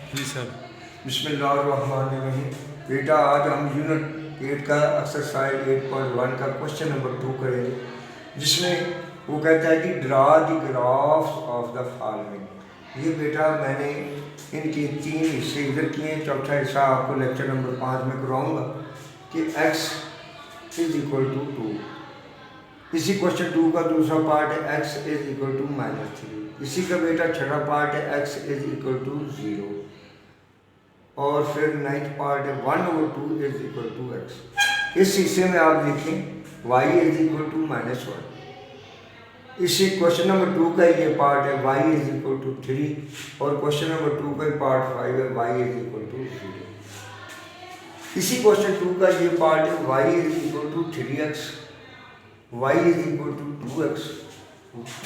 जी sir. बिस्मिल्लाहिर्रहमानिर्रहीम। बेटा आज हम यूनिट 8 का एक्सरसाइज 8.1 का क्वेश्चन नंबर 2 करेंगे, जिसमें वो कहता है कि draw the graphs of the following. ये बेटा मैंने इनके 3 हिस्से इधर किए हैं, चौथा हिस्सा आपको लेक्चर नंबर 5 में कराऊंगा कि x इज इक्वल टू 2। इसी क्वेश्चन 2 का दूसरा पार्ट है x इज इक्वल टू -3। इसी का बेटा छठा पार्ट है x इज इक्वल टू 0। और फिर नाइन्थ पार्ट है 1/2 इज इक्वल टू x। इस हिस्से में आप देखें y इज इक्वल टू -1। इसी क्वेश्चन नंबर 2 का ये पार्ट है y इज इक्वल टू 3, और क्वेश्चन नंबर 2 का पार्ट 5 है y इज इक्वल टू 0। इसी क्वेश्चन 2 का ये पार्ट है y is equal to 3x, y is equal to 2x,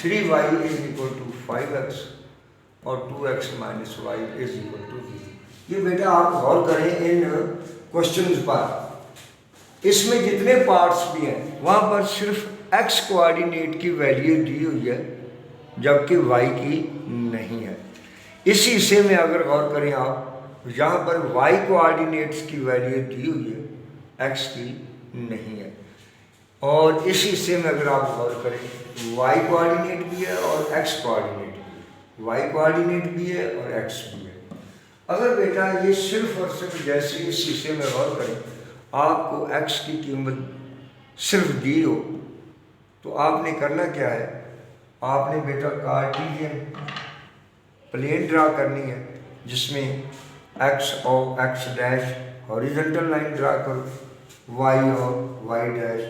3y is equal to 5x और 2x minus y is equal to 0। ये बेटा आप गौर करें इन क्वेश्चंस पर। इसमें जितने पार्ट्स भी हैं वहाँ पर सिर्फ x कोऑर्डिनेट की वैल्यू दी हुई है, जबकि y की नहीं है। इसी हिस्से में अगर गौर करें आप, यहाँ पर y कोऑर्डिनेट्स की वैल्यू दी हुई है, x की नहीं है। और इस हिस्से में अगर आप गौर करें y कोऑर्डिनेट भी है और x कोऑर्डिनेट भी है, y कोऑर्डिनेट भी है और x भी है। अगर बेटा ये सिर्फ और सिर्फ जैसे इस हिस्से में गौर करें आपको x की कीमत सिर्फ दी हो, तो आपने करना क्या है, आपने बेटा कार्टेशियन प्लेन ड्रा करनी है, जिसमें x और x dash horizontal line draw करो, y और y dash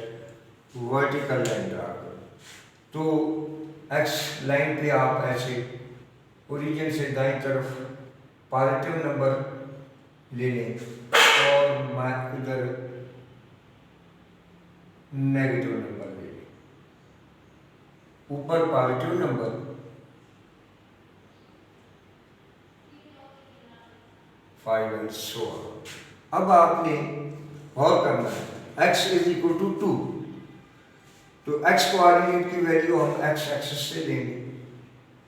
vertical line draw करो। तो x लाइन पे आप ऐसे ओरिजिन से दाईं तरफ पॉजिटिव नंबर ले लें और इधर नेगेटिव नंबर ले लें। ऊपर positive number, five and so. अब आपने और करना है x इज इक्वल टू 2, तो x कोऑर्डिनेट की वैल्यू हम x एक्सिस से लेंगे।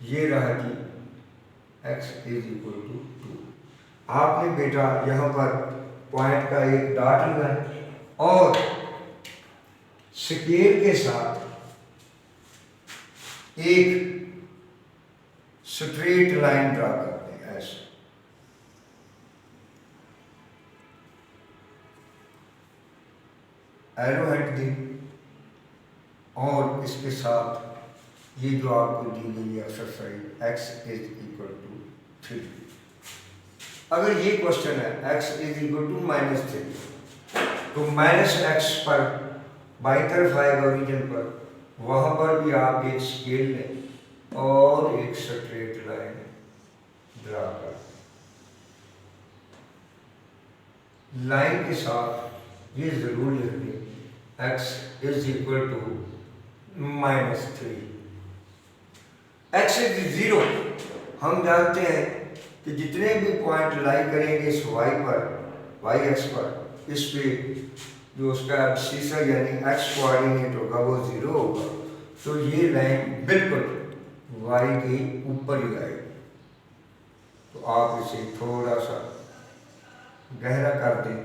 ये रहा कि x इज इक्वल टू 2। आपने बेटा यहाँ पर पॉइंट का एक डॉट लगाए और स्केल के साथ एक स्ट्रेट लाइन ड्रा करते हैं ऐसे। एरो हेड दी और इसके साथ ये जो आपको दी गई exercise x is equal to 3। अगर ये क्वेश्चन है x इज इक्वल टू -3, तो -x पर बाई तरफ आएगा ओरिजिन पर, वहां पर भी आप एक स्केल लें और एक स्ट्रेट लाइन ड्रा कर। लाइन के साथ ये जरूर लिख दें x is equal to -3। x is 0। हम जानते हैं कि जितने भी पॉइंट लाई करेंगे इस y पर, y एक्स पर, इस पे जो उसका एब्सिसा यानी x कोऑर्डिनेट होगा वो 0 होगा, तो ये लाइन बिल्कुल y के ऊपर ही आएगी। तो आप इसे थोड़ा सा गहरा कर दें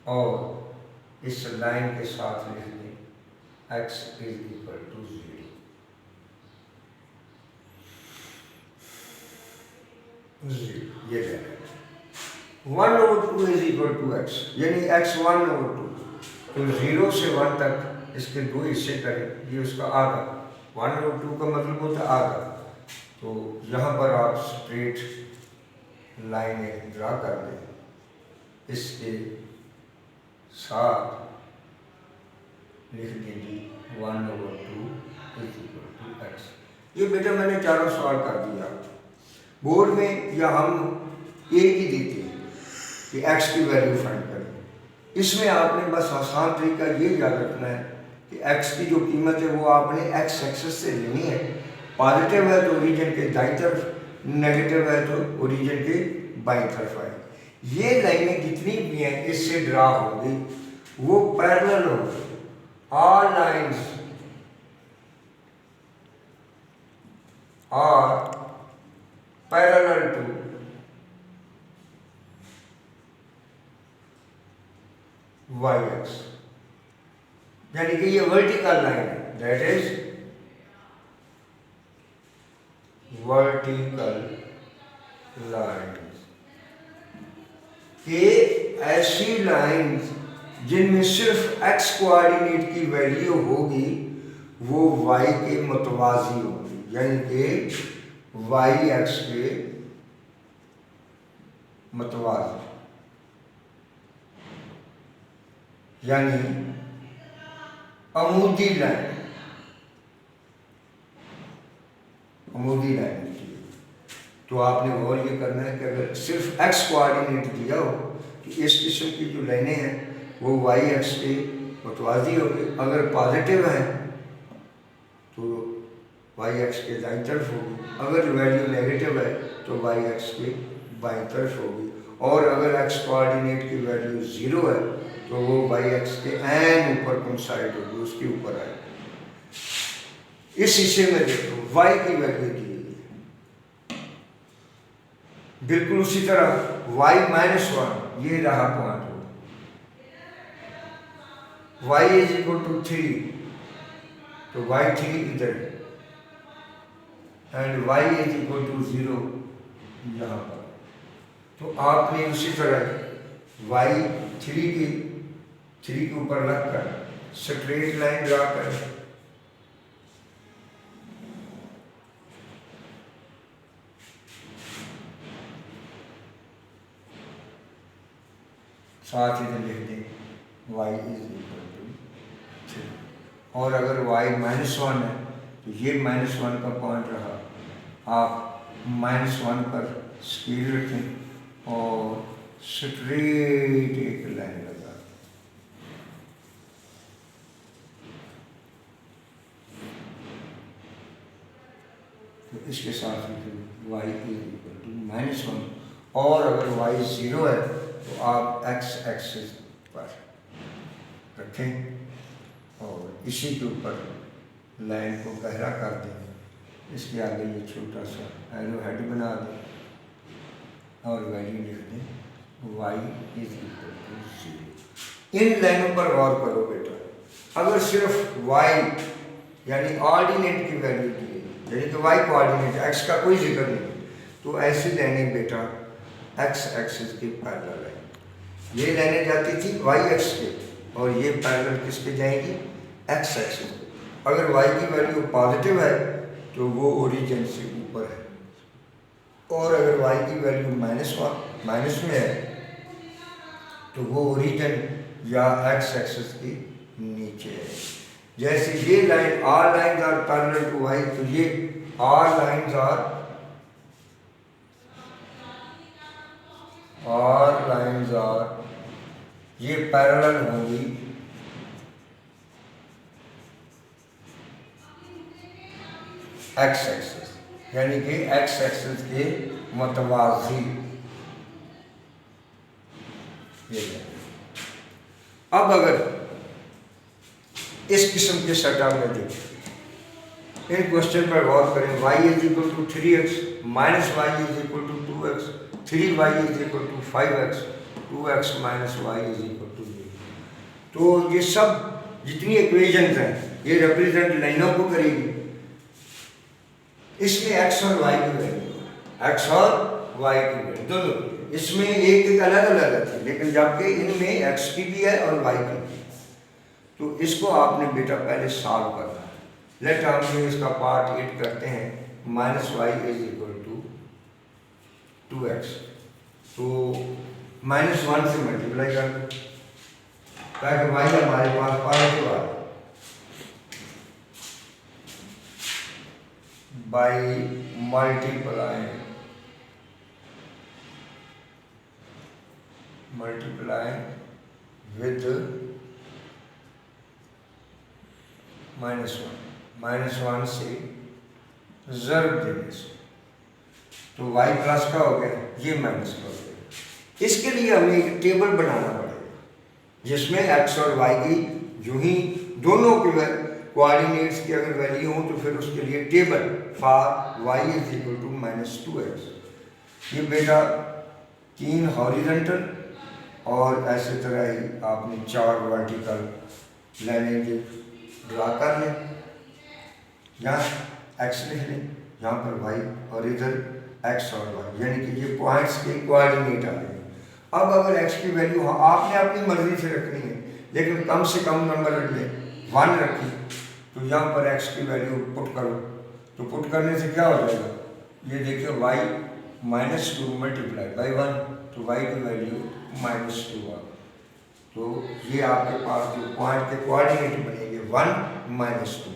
और इस लाइन के साथ लिख दें x इज इक्वल टू 0। ये 1/2 इज इक्वल टू x, यानी x 1/2। तो 0 से 1 तक इसके दो हिस्से करें, ये उसका आधा, 1/2 का मतलब होता है आधा। तो यहाँ पर आप स्ट्रेट लाइन ड्रा कर दें, इसके साथ लिख दीजिए 1/2 इज इक्वल टू x। ये बेटा मैंने चारों सवाल कर दिया। बोर्ड में या हम एक ही देते हैं कि x की वैल्यू फाइंड करें। इसमें आपने बस आसान तरीका ये याद रखना है कि x की जो कीमत है वो आपने x एक्सिस से लेनी है। पॉजिटिव है तो ओरिजिन के दाईं तरफ, नेगेटिव है तो ओरिजिन के बाईं तरफ आए। ये लाइनें जितनी भी हैं इससे ड्रा होंगी वो पैरेलल होंगी। All lines are parallel to y x, यानी कि ये वर्टिकल लाइन है, दैट इज वर्टिकल लाइंस। कि ऐसी लाइंस जिनमें सिर्फ एक्स कोऑर्डिनेट की वैल्यू होगी वो वाई के मुतवाजी होगी, यानी कि वाई एक्स के मुतवाजी, यानी अमूदी लाइन, अमूदी लाइन होती है। तो आपने गौर ये करना है कि अगर सिर्फ एक्स कोऑर्डिनेट दिया हो तो इस किस्म की जो लाइनें हैं वो वाई एक्स के मुतवाजी होगी। अगर पॉजिटिव है तो वाई एक्स के दाईं तरफ होगी, अगर वैल्यू नेगेटिव है तो वाई एक्स के बाईं तरफ होगी, और अगर एक्स कोऑर्डिनेट की वैल्यू 0 है तो वो वाई एक्स के एन ऊपर कौन साइड होगी, उसके ऊपर आएगी। इस हिस्से में देखो वाई की वैल्यू दी है, बिल्कुल उसी तरह वाई -1 ये रहा पॉइंट हो, y इज इक्वल टू 3 तो y3 इधर and y is equal to 0 यहाँ पर। तो आपने उसी तरह y3 के ऊपर रखकर स्ट्रेट लाइन ड्रा करें, साथ इधर लिख दें y इज इक्वल टू 3, और अगर y -1 है तो ये -1 का पॉइंट रहा, आप -1 पर स्केल रखें और स्ट्रेट एक लाइन लगा। तो इसके साथ y इज इक्वल टू -1, और अगर y 0 है तो आप x एक्सिस पर रखें और इसी के ऊपर लाइन को गहरा कर दें। इसके आगे ये छोटा सा एरो हेड बना दें और वैल्यू लिख दें y इज इक्वल टू 0। इन लाइनों पर गौर करो बेटा, अगर सिर्फ y यानी ऑर्डिनेट की वैल्यू दी है, यानी कि y कोऑर्डिनेट x का कोई जिक्र नहीं, तो ऐसी लाइनें बेटा x एक्सिस के पैरेलल है। ये लाइनें जाती थी y एक्स के और ये पैरेलल किसके जाएंगी, x एक्सिस पे। अगर y की वैल्यू पॉजिटिव है तो वो ओरिजिन से ऊपर है, और अगर y की वैल्यू माइनस में है तो वो ओरिजिन या x एक्सिस के नीचे है। जैसे ये line are lines are parallel to y, तो ये आर लाइन्स आर ये पैरेलल होंगी एक्स एक्सिस, यानी कि एक्स एक्सिस के मुतवाज़ी। अब अगर इस किस्म के सेटअप में देखें, इन क्वेश्चन पर गौर करें, y is equal to 3x minus y is equal to 2x, 3y is equal to 5x, 2x minus y is equal to 0। तो ये सब जितनी इक्वेशंस हैं ये रिप्रेजेंट लाइनों को करेगी। इसमें x और y की वैल्यू, x और y की वैल्यू दोनों, इसमें एक अलग अलग है लेकिन जबकि इनमें x की भी है और y की भी। तो इसको आपने बेटा पहले सॉल्व करना है। लेट हम इसका पार्ट 8 करते हैं, -y is equal to 2x, तो -1 से मल्टीप्लाई कर दो ताकि y हमारे पास पॉजिटिव आ जाए, बाई मल्टीप्लाई विद -1 से ज़रूर देने से, तो y प्लस का हो गया, ये माइनस का हो गया। इसके लिए हमें एक टेबल बनाना पड़ेगा जिसमें x और y की जो ही दोनों की कोऑर्डिनेट्स की अगर वैल्यू हो तो फिर उसके लिए table for y is equal to -2x। ये बेटा 3 हॉरिजॉन्टल और ऐसे तरह ही आपने 4 वर्टिकल लाइनें ड्रा कर लें। यहाँ x लिख लें, यहाँ पर y और इधर x और y, यानी कि ये पॉइंट्स के कोऑर्डिनेट आ गए। अब अगर x की वैल्यू आपने अपनी मर्जी से रखनी है, लेकिन कम से कम नंबर रख लें, 1 रखी, तो यहाँ पर x की वैल्यू पुट करो। तो पुट करने से क्या हो जाएगा, ये देखिए y -2 मल्टीप्लाई बाई 1, तो y की वैल्यू -2 आ। तो ये आपके पास जो पॉइंट के कोऑर्डिनेट बनेंगे 1 -2।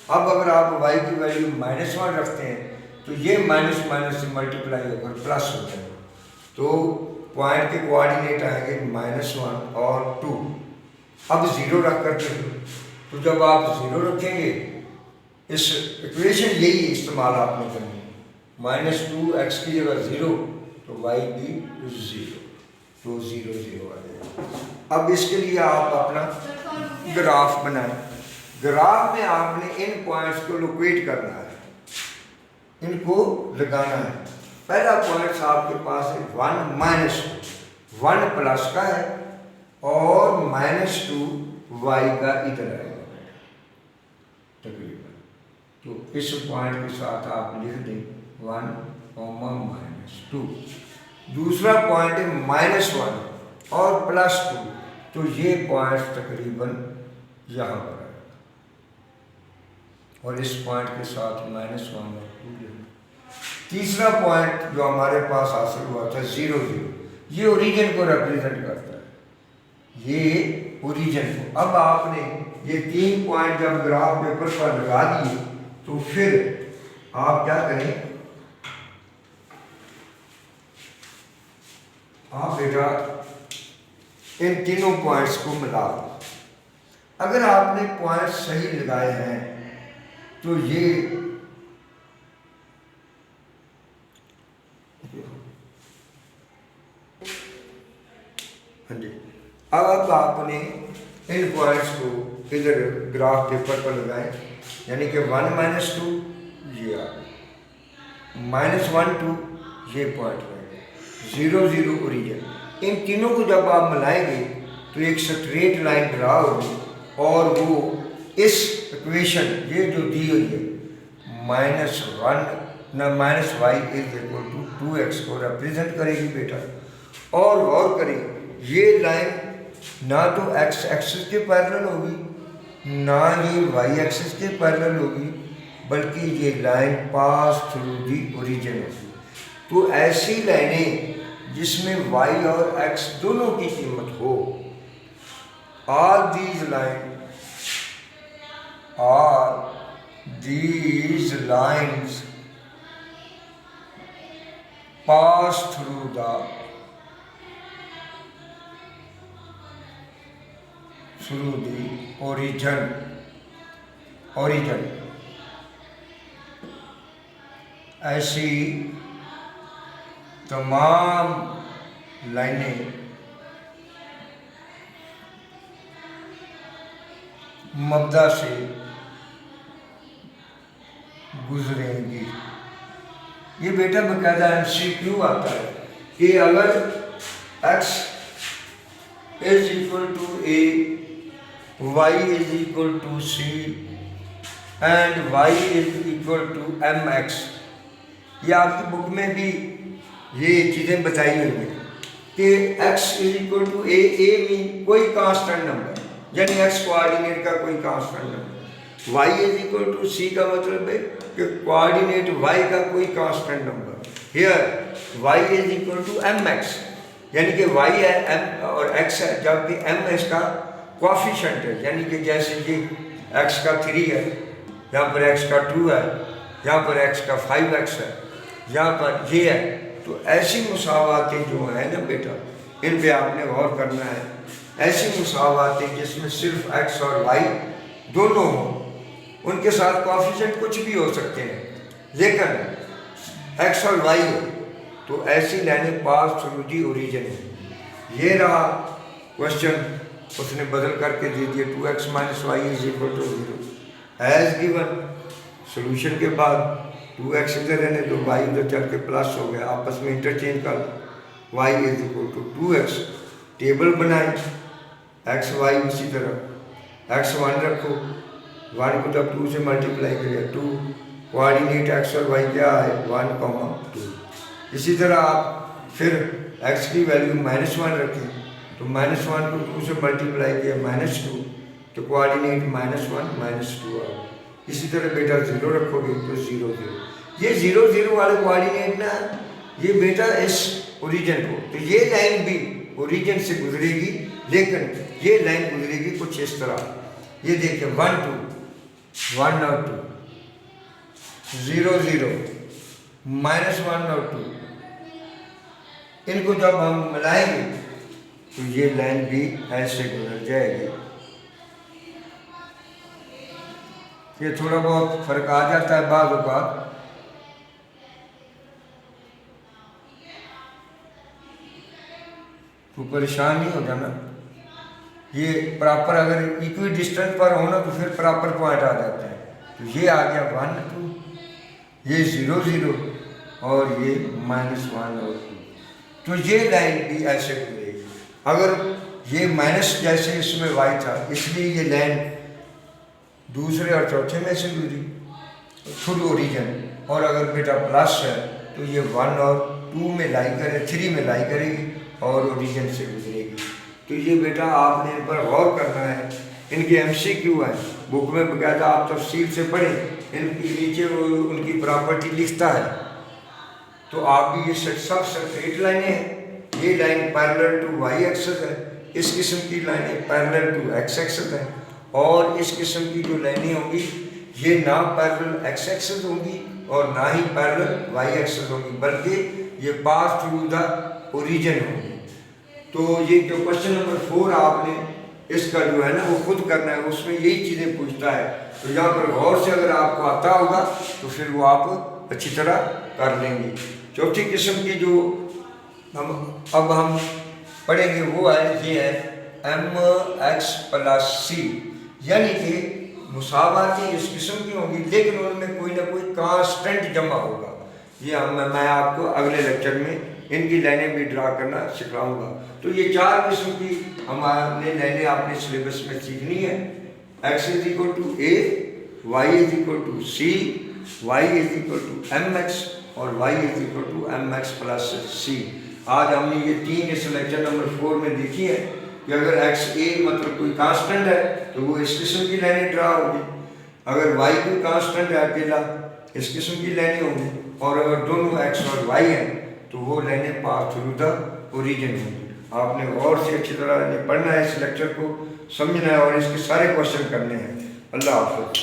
अब अगर आप y की वैल्यू -1 रखते हैं तो ये माइनस माइनस से मल्टीप्लाई होकर प्लस हो जाएगा, तो पॉइंट के कोऑर्डिनेट आएंगे -1 और 2। अब 0 रख करके, तो जब आप 0 रखेंगे, इस इक्वेशन यही इस्तेमाल आपने करनी है, -2x की जगह 0 तो y भी 0, तो 0 0 आ जाएगा। अब इसके लिए आप अपना ग्राफ बनाएं। ग्राफ में आपने इन पॉइंट्स को लोकेट करना है, इनको लगाना है। पहला पॉइंट आपके पास है 1 1 प्लस का है और -2 y का इधर आएगा तकरीबन। तो इस पॉइंट के साथ आप लिख दें 1, -2। दूसरा पॉइंट है -1 और +2, तो ये पॉइंट तकरीबन यहाँ पर आएगा, और इस पॉइंट के साथ -1 और 2। तीसरा पॉइंट जो हमारे पास हासिल हुआ था 0 0, ये ओरिजिन को रिप्रेजेंट करता है, ये ओरिजिन को। अब आपने ये 3 पॉइंट जब ग्राफ पेपर पर लगा दिए तो फिर आप क्या करें, आप बेटा इन तीनों पॉइंट्स को मिला दो। अगर आपने पॉइंट सही लगाए हैं तो ये हाँ जी, अब आपने इन पॉइंट्स को इधर ग्राफ पेपर पर लगाएं, यानी कि 1 -2 ये आ गया, -1 2 ये पॉइंट रहेगा, 0 0 ओरिजिन। इन तीनों को जब आप मिलाएंगे तो एक स्ट्रेट लाइन ड्रा होगी, और वो इस इक्वेशन ये जो दी हुई है -y is equal to 2x को रिप्रेजेंट करेगी बेटा। और गौर करें, ये लाइन ना तो x एक्सिस के पैरेलल होगी, ना ये y एक्सिस के पैरेलल होगी, बल्कि ये line pass through the origin होगी। तो ऐसी लाइनें जिसमें y और x दोनों की कीमत हो, all these lines pass through the origin। ऐसी तमाम लाइनें मब्दा से गुजरेंगी। ये बेटा बकायदा MCQ आता है कि अगर x is equal to a, y is equal to c and y is equal to mx, ये आपकी बुक में भी ये चीज़ें बताई हुई हैं कि x is equal to a mean कोई कांस्टेंट नंबर, यानी x कोऑर्डिनेट का कोई constant number, y is equal to c का मतलब है कि कोऑर्डिनेट y का कोई constant number. Here y is equal to mx, यानी कि y है m और x है, जबकि m इसका कोएफिशिएंट है, यानी कि जैसे कि x का 3 है, यहाँ पर x का 2 है, यहाँ पर x का 5x है, यहाँ पर ये है। तो ऐसी मुसावातें जो हैं ना बेटा, इन पे आपने गौर करना है। ऐसी मुसावातें जिसमें सिर्फ x और y दोनों हों, उनके साथ कोएफिशिएंट कुछ भी हो सकते हैं, लेकिन x और y हो, तो ऐसी लाइनें पास थ्रू दी ओरिजिन है। ये रहा क्वेश्चन, उसने बदल करके दे दिया 2x - y is equal to 0। As given. Solution के बाद 2x इधर रहने दो, y उधर चल के प्लस हो गया, आपस में इंटरचेंज कर y is equal to 2x। Table बनाए x y इसी तरह, x 1 रखो, 1 को जब 2 से मल्टीप्लाई करिए 2, कोऑर्डिनेट x और y क्या है 1, 2। इसी तरह आप फिर x की वैल्यू -1 रखें तो -1 को 2 से मल्टीप्लाई किया -2, तो कोऑर्डिनेट -1 -2 आ। इसी तरह बेटा 0 रखोगे तो 0 0। ये 0 0 वाले कोऑर्डिनेट ना ये बेटा इस ओरिजिन को, तो ये लाइन भी ओरिजिन से गुजरेगी, लेकिन ये लाइन गुजरेगी कुछ इस तरह। ये देखिए 1 2 1 और 2, 0 0 -1 और 2, इनको जब हम मिलाएंगे तो ये लाइन भी ऐसे गुजर जाएगी। ये थोड़ा बहुत फर्क आ जाता है बाज़ औक़ात, तो परेशान नहीं हो जाना। ये प्रॉपर अगर इक्वी डिस्टेंस पर हो ना तो फिर प्रॉपर पॉइंट आ जाता है। तो ये आ गया 1 2, ये 0 0 और ये -1 और 2, तो ये लाइन भी ऐसे गुजरेगी। अगर ये माइनस जैसे इसमें y था इसलिए ये लाइन दूसरे और चौथे में से गुजरी फुल ओरिजिन, और अगर बेटा प्लस है तो ये 1 और 2 में लाई करे 3 में लाई करेगी और ओरिजिन से गुजरेगी। तो ये बेटा आपने इन पर गौर करना है। इनके MCQ है, बुक में बकायदा आप तफसील से पढ़ें, इनके नीचे वो उनकी प्रॉपर्टी लिखता है। तो आप भी ये सब स्ट्रेट लाइनें हैं। ये line parallel to y axis है, इस किस्म की लाइनें पैरेलल टू x एक्सिस है, और इस किस्म की जो लाइनें होंगी ये ना पैरेलल x एक्सिस होंगी और ना ही पैरेलल y एक्सिस होंगी, बल्कि ये पास थ्रू द ओरिजिन होंगी। तो ये जो क्वेश्चन नंबर 4 आपने इसका जो है ना वो खुद करना है, उसमें यही चीज़ें पूछता है। तो यहाँ पर गौर से अगर आपको आता होगा तो फिर वो आप अच्छी तरह कर लेंगे। चौथी किस्म की जो हम पढ़ेंगे वो है, ये है mx + c, यानी कि मुसावाती इस किस्म की होंगी लेकिन उनमें कोई ना कोई कांस्टेंट जमा होगा। ये मैं आपको अगले लेक्चर में इनकी लाइनें भी ड्रा करना सिखाऊंगा। तो ये 4 किस्म की हमारे लाइनें आपने सिलेबस में सीखनी है। x = a, y = c, y = mx और y = mx + c। आज हमने ये 3 इस लेक्चर नंबर 4 में देखी है कि अगर xa मतलब कोई कांस्टेंट है तो वो इस किस्म की लाइनें ड्रा होगी, अगर y कोई कांस्टेंट है अकेला इस किस्म की लाइनें होंगी, और अगर दोनों x और y हैं तो वो लाइनें पास थ्रू द ओरिजिन होंगी। आपने गौर से अच्छी तरह पढ़ना है, इस लेक्चर को समझना है और इसके सारे क्वेश्चन करने हैं। अल्लाह हाफ़िज़।